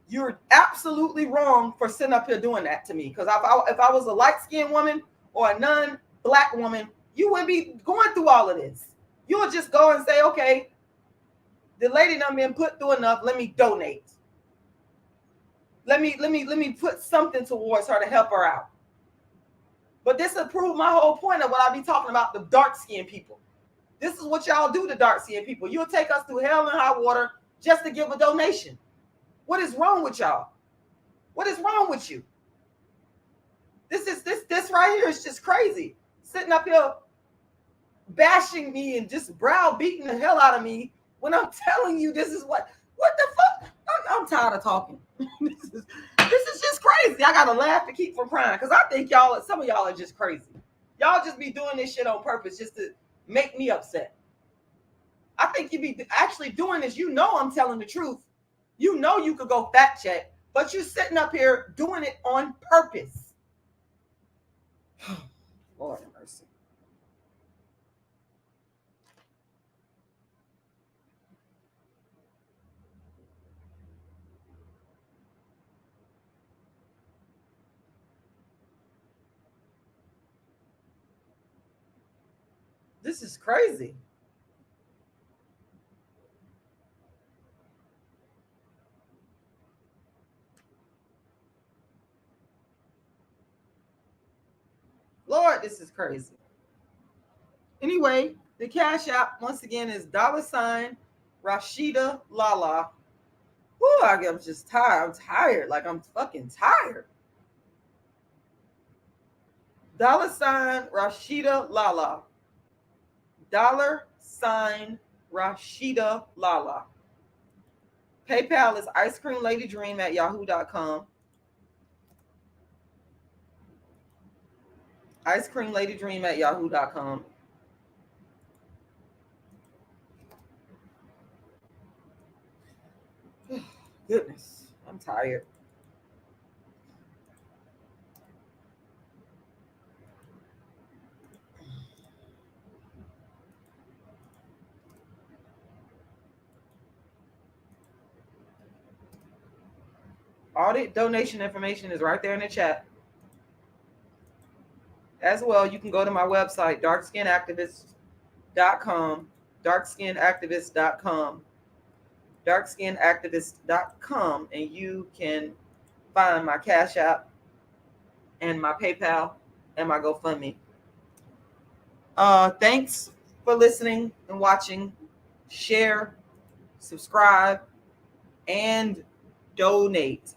You're absolutely wrong for sitting up here doing that to me. Because if I was a light-skinned woman or a non-black woman, you wouldn't be going through all of this. You would just go and say, okay, the lady done been put through enough. Let me donate. Let me put something towards her to help her out. But this will prove my whole point of what I be talking about, the dark-skinned people. This is what y'all do to dark-skinned people. You'll take us through hell and high water just to give a donation. What is wrong with y'all? What is wrong with you? This right here is just crazy. Sitting up here bashing me and just browbeating the hell out of me when I'm telling you this is what the fuck? I'm tired of talking. This is just crazy. I gotta laugh to keep from crying because I think some of y'all are just crazy. Y'all just be doing this shit on purpose just to make me upset. I think you be actually doing this. I'm telling the truth. You could go fact check, but you're sitting up here doing it on purpose. Lord have mercy. This is crazy. Lord, this is crazy. Anyway, the Cash App, once again, is $Rashidalala. Whew, I'm just tired. I'm tired. Like, I'm fucking tired. $Rashidalala. $Rashidalala. PayPal is icecreamladydream@yahoo.com. icecreamladydream@yahoo.com. Goodness, I'm tired. All the donation information is right there in the chat. As well, you can go to my website, darkskinactivist.com, darkskinactivist.com, darkskinactivist.com, and you can find my Cash App and my PayPal and my GoFundMe. Thanks for listening and watching. Share, subscribe, and donate.